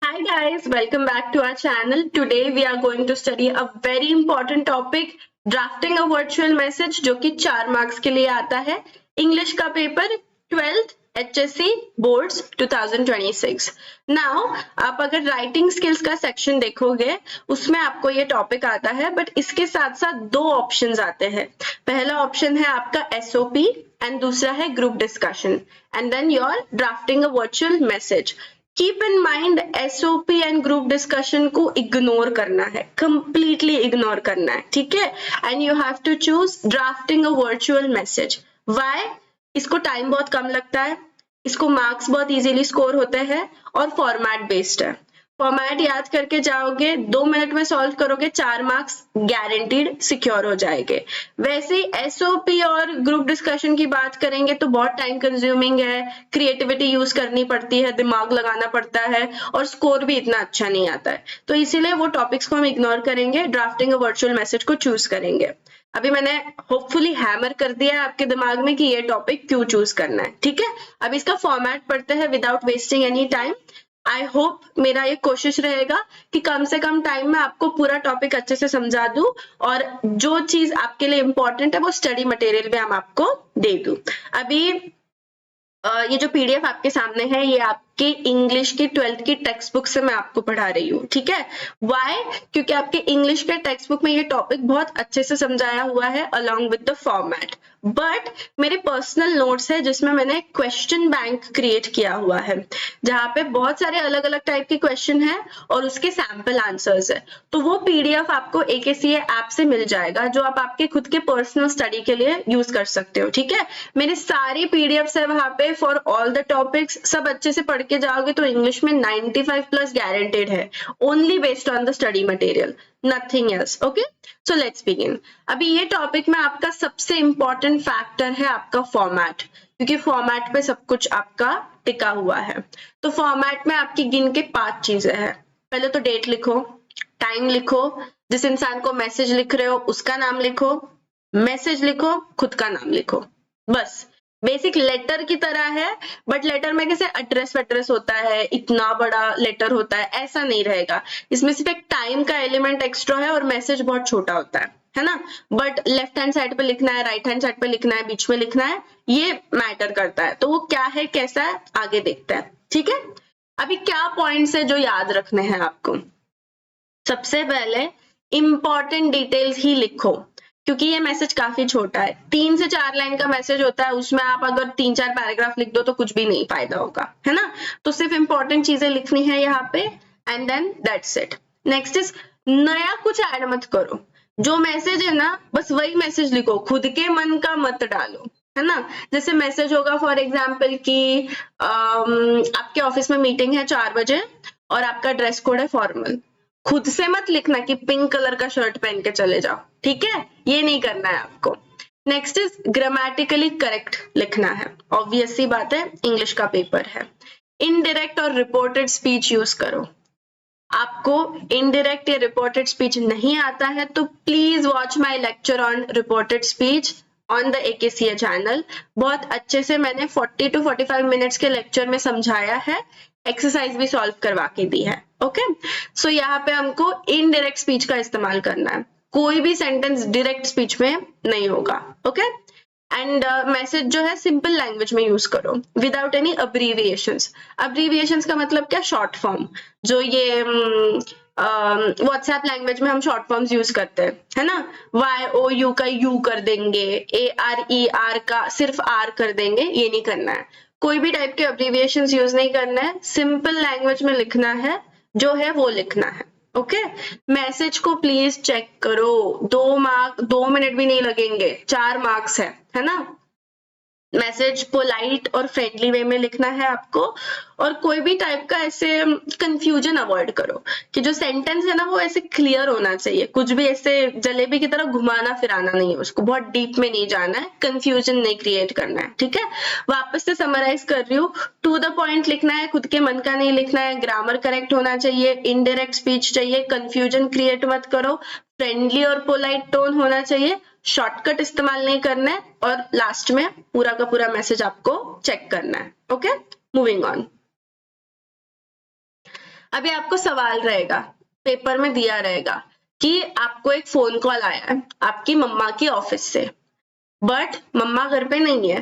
Hi guys, welcome back to our channel. Today we are going to study a very important topic, drafting a virtual message, जो कि 4 marks के लिए आता है. English का paper 12th HSC boards 2026. Now आप अगर writing skills का सेक्शन देखोगे उसमें आपको ये टॉपिक आता है, बट इसके साथ साथ दो ऑप्शंस आते हैं. पहला ऑप्शन है आपका SOP एंड दूसरा है group discussion and then your drafting a virtual message. Keep in mind SOP and group discussion को इग्नोर करना है, कंप्लीटली इग्नोर करना है, ठीक है. And you have to choose drafting a virtual message. Why? इसको टाइम बहुत कम लगता है, इसको मार्क्स बहुत इजीली स्कोर होते हैं और फॉर्मेट बेस्ड है. फॉर्मेट याद करके जाओगे, 2 मिनट में सॉल्व करोगे, 4 मार्क्स गारंटीड सिक्योर हो जाएंगे. वैसे ही SOP और ग्रुप डिस्कशन की बात करेंगे तो बहुत टाइम कंज्यूमिंग है, क्रिएटिविटी यूज करनी पड़ती है, दिमाग लगाना पड़ता है और स्कोर भी इतना अच्छा नहीं आता है. तो इसीलिए वो टॉपिक्स को हम इग्नोर करेंगे, ड्राफ्टिंग अ वर्चुअल मैसेज को चूज करेंगे. अभी मैंने होपफुली हैमर कर दिया है आपके दिमाग में कि ये टॉपिक क्यों चूज करना है, ठीक है. अब इसका फॉर्मेट पढ़ते हैं without wasting any time. I hope मेरा ये कोशिश रहेगा कि कम से कम टाइम में आपको पूरा टॉपिक अच्छे से समझा दूं और जो चीज आपके लिए इंपॉर्टेंट है वो स्टडी मटेरियल में हम आपको दे दूं. अभी ये जो PDF आपके सामने है ये आपके इंग्लिश की 12th की टेक्स्ट बुक से मैं आपको पढ़ा रही हूँ, ठीक है. व्हाई? क्योंकि आपके इंग्लिश के टेक्स्ट बुक में ये टॉपिक बहुत अच्छे से समझाया हुआ है along with the format. But मेरे पर्सनल नोट्स है जिसमें मैंने क्वेश्चन बैंक क्रिएट किया हुआ है, जहाँ पे बहुत सारे अलग अलग टाइप के क्वेश्चन है और उसके सैंपल आंसर्स है. तो वो PDF आपको AKCA ऐप से मिल जाएगा, जो आप आपके खुद के पर्सनल स्टडी के लिए यूज कर सकते हो, ठीक है. मेरे सारी PDFs है वहां पे फॉर ऑल द टॉपिक्स. सब अच्छे से पढ़ के जाओगे तो इंग्लिश में 95+ गारंटेड है, only based on the study material, nothing else. Okay, so let's begin. अभी ये टॉपिक में आपका सबसे इंपॉर्टेंट फैक्टर है आपका फॉर्मेट, क्योंकि फॉर्मेट पे सब कुछ आपका टिका हुआ है. तो फॉर्मेट में आपकी गिन के 5 चीजें हैं. पहले तो डेट लिखो, टाइम लिखो, जिस इंसान को मैसेज लिख रहे हो उसका नाम लिखो, मैसेज लिखो, खुद का नाम लिखो. बस बेसिक लेटर की तरह है, बट लेटर में कैसे एड्रेस होता है, इतना बड़ा लेटर होता है, ऐसा नहीं रहेगा. इसमें सिर्फ एक टाइम का एलिमेंट एक्स्ट्रा है और मैसेज बहुत छोटा होता है ना. बट लेफ्ट हैंड साइड पे लिखना है, राइट हैंड साइड पे लिखना है, बीच में लिखना है, ये मैटर करता है. तो वो क्या है, कैसा है, आगे देखते हैं, ठीक है. अभी क्या पॉइंट्स है जो याद रखने हैं आपको. सबसे पहले इंपॉर्टेंट डिटेल्स ही लिखो, क्योंकि ये मैसेज काफी छोटा है. 3 से 4 लाइन का मैसेज होता है, उसमें आप अगर 3-4 पैराग्राफ लिख दो तो कुछ भी नहीं फायदा होगा, है ना. तो सिर्फ इंपॉर्टेंट चीजें लिखनी है यहाँ पे and then that's it. Next is, नया कुछ ऐड मत करो. जो मैसेज है ना बस वही मैसेज लिखो, खुद के मन का मत डालो, है ना. जैसे मैसेज होगा फॉर एग्जाम्पल कि आपके ऑफिस में मीटिंग है 4 बजे और आपका ड्रेस कोड है फॉर्मल. खुद से मत लिखना कि पिंक कलर का शर्ट पहन के चले जाओ, ठीक है, ये नहीं करना है आपको. नेक्स्ट इज ग्रामेटिकली करेक्ट लिखना है. ऑब्वियस सी बात है, इंग्लिश का पेपर है. इनडायरेक्ट और रिपोर्टेड स्पीच यूज करो. आपको इनडायरेक्ट या रिपोर्टेड स्पीच नहीं आता है तो please watch my lecture on reported speech on the AKCA channel. बहुत अच्छे से मैंने 40 to 45 मिनट्स के लेक्चर में समझाया है, एक्सरसाइज भी सॉल्व करवा के दी है. ओके, सो यहाँ पे हमको इनडायरेक्ट स्पीच का इस्तेमाल करना है. कोई भी सेंटेंस डायरेक्ट स्पीच में नहीं होगा. ओके, एंड मैसेज जो है सिंपल लैंग्वेज में यूज करो विदाउट एनी अब्रीविएशंस. अब्रीविएशंस का मतलब क्या, शॉर्ट फॉर्म. जो ये व्हाट्सएप लैंग्वेज में हम शॉर्ट फॉर्म्स यूज करते हैं, है ना. YOU का यू कर देंगे, ARER का सिर्फ R कर देंगे, ये नहीं करना है. कोई भी टाइप के अब्रीविएशंस यूज नहीं करना है, सिंपल लैंग्वेज में लिखना है, जो है वो लिखना है. ओके, मैसेज को प्लीज चेक करो. 2 मिनट भी नहीं लगेंगे, 4 मार्क्स है ना. मैसेज पोलाइट और फ्रेंडली वे में लिखना है आपको, और कोई भी टाइप का ऐसे कंफ्यूजन अवॉइड करो कि जो सेंटेंस है ना वो ऐसे क्लियर होना चाहिए. कुछ भी ऐसे जलेबी की तरह घुमाना फिराना नहीं है, उसको बहुत डीप में नहीं जाना है, कंफ्यूजन नहीं क्रिएट करना है, ठीक है. वापस से समराइज कर रही हूँ, टू द पॉइंट लिखना है, खुद के मन का नहीं लिखना है, ग्रामर करेक्ट होना चाहिए, इनडायरेक्ट स्पीच चाहिए, कंफ्यूजन क्रिएट मत करो, फ्रेंडली और पोलाइट टोन होना चाहिए, शॉर्टकट इस्तेमाल नहीं करना है, और लास्ट में पूरा का पूरा मैसेज आपको चेक करना है. Okay, moving on. अभी आपको सवाल रहेगा, पेपर में दिया रहेगा कि आपको एक फोन कॉल आया है आपकी मम्मा की ऑफिस से, बट मम्मा घर पे नहीं है,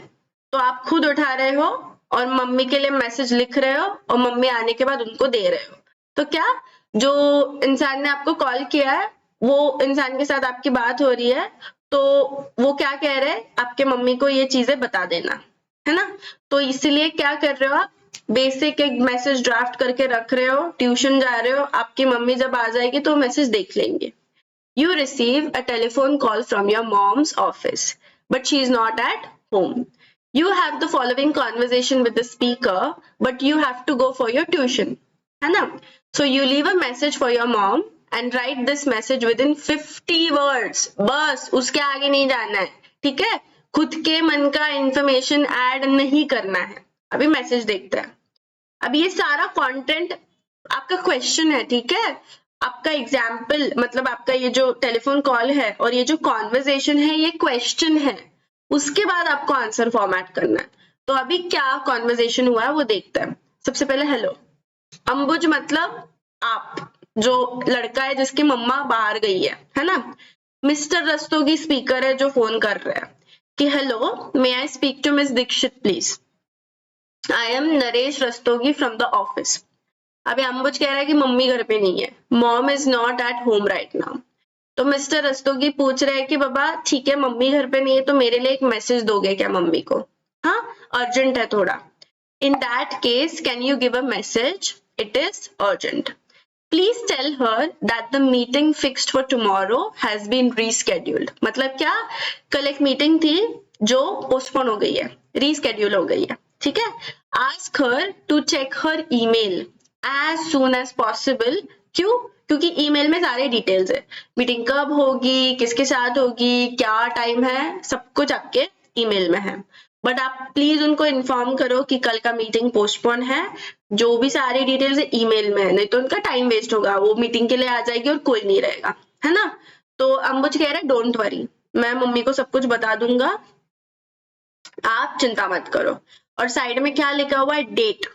तो आप खुद उठा रहे हो और मम्मी के लिए मैसेज लिख रहे हो और मम्मी आने के बाद उनको दे रहे हो। तो क्या जो इंसान ने आपको कॉल किया है वो इंसान के साथ आपकी बात हो रही है, तो वो क्या कह रहे हैं, आपके मम्मी को ये चीजें बता देना, है ना। तो इसीलिए क्या कर रहे हो आप, बेसिक एक मैसेज ड्राफ्ट करके रख रहे हो, ट्यूशन जा रहे हो, आपकी मम्मी जब आ जाएगी तो मैसेज देख लेंगे। You receive a telephone call from your mom's office, but she is not at home. You have the following conversation with the speaker, but you have to go for your tuition. है ना? So you leave a message for your mom and write this message within 50 words. बस उसके आगे नहीं जाना है, ठीक है? खुद के मन का इंफॉर्मेशन ऐड नहीं करना है। अभी मैसेज देखते हैं। अब ये सारा कंटेंट आपका क्वेश्चन है, ठीक है। आपका एग्जाम्पल मतलब आपका ये जो टेलीफोन कॉल है और ये जो कॉन्वर्सेशन है ये क्वेश्चन है, उसके बाद आपको आंसर फॉर्मेट करना है। तो अभी क्या कॉन्वर्सेशन हुआ है वो देखते हैं। सबसे पहले हेलो, अंबुज मतलब आप, जो लड़का है जिसकी मम्मा बाहर गई है ना। मिस्टर रस्तोगी स्पीकर है जो फोन कर रहे हैं कि hello, may I speak to miss Dikshit please, I am Naresh Rastogi from the office. अभी अंबुज कह रहा है कि मम्मी घर पे नहीं है, mom is not at home right now. तो मिस्टर रस्तोगी पूछ रहे हैं कि बाबा ठीक है मम्मी घर पे नहीं है, तो मेरे लिए एक मैसेज दोगे क्या मम्मी को, हाँ अर्जेंट है थोड़ा। In that case can you give a message, it is urgent. Please tell her that the meeting fixed for tomorrow has been rescheduled. मतलब क्या, कल एक मीटिंग थी जो पोस्टपोन हो गई है, रीस्केड्यूल हो गई है, ठीक है। Ask her to check her email as soon as possible। क्यों? क्योंकि ईमेल में सारे डिटेल्स है, मीटिंग कब होगी, किसके साथ होगी, क्या टाइम है, सब कुछ आपके ईमेल में है। बट आप प्लीज उनको इन्फॉर्म करो कि कल का मीटिंग पोस्टपोन है, जो भी सारी डिटेल्स है ईमेल में है, नहीं तो उनका टाइम वेस्ट होगा, वो मीटिंग के लिए आ जाएगी और कोई नहीं रहेगा, है ना। तो अंबुज कह रहे हैं डोंट वरी, मैं मम्मी को सब कुछ बता दूंगा, आप चिंता मत करो। और साइड में क्या लिखा हुआ है, डेट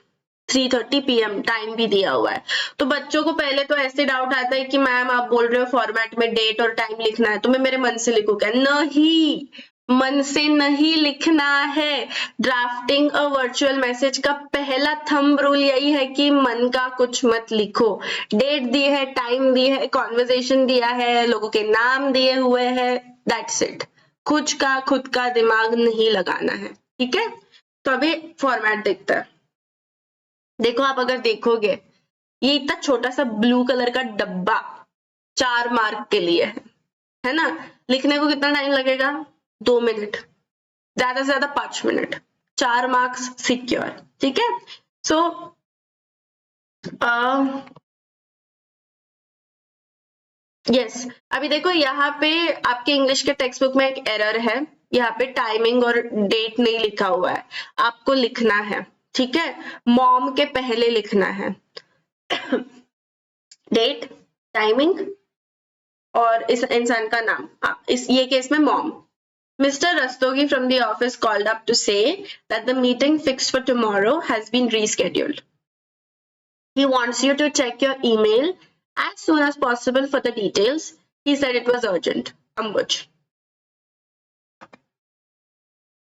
3:30 PM टाइम भी दिया हुआ है। तो बच्चों को पहले तो ऐसे डाउट आता है कि मैम आप बोल रहे हो फॉर्मेट में डेट और टाइम लिखना है, तो मैं मेरे मन से लिखूं क्या? नहीं, मन से नहीं लिखना है। ड्राफ्टिंग अ वर्चुअल मैसेज का पहला थंब रूल यही है कि मन का कुछ मत लिखो। डेट दी है, टाइम दी है, कॉन्वर्सेशन दिया है, लोगों के नाम दिए हुए हैं, दैट्स इट। खुद का दिमाग नहीं लगाना है, ठीक है। तो अभी फॉर्मेट देखते हैं। देखो आप अगर देखोगे ये इतना छोटा सा ब्लू कलर का डब्बा 4 मार्क के लिए है ना। लिखने को कितना टाइम लगेगा? 2 मिनट, ज्यादा से ज्यादा 5 मिनट, 4 मार्क्स सिक्योर, ठीक है। सो यस, अभी देखो यहाँ पे आपके इंग्लिश के टेक्स्ट बुक में एक एरर है, यहाँ पे टाइमिंग और डेट नहीं लिखा हुआ है, आपको लिखना है, ठीक है। मॉम के पहले लिखना है डेट, टाइमिंग और इस इंसान का नाम, इस ये केस में mom. Mr. Rastogi from the office called up to say that the meeting fixed for tomorrow has been rescheduled. He wants you to check your email as soon as possible for the details. He said it was urgent. Ambuj.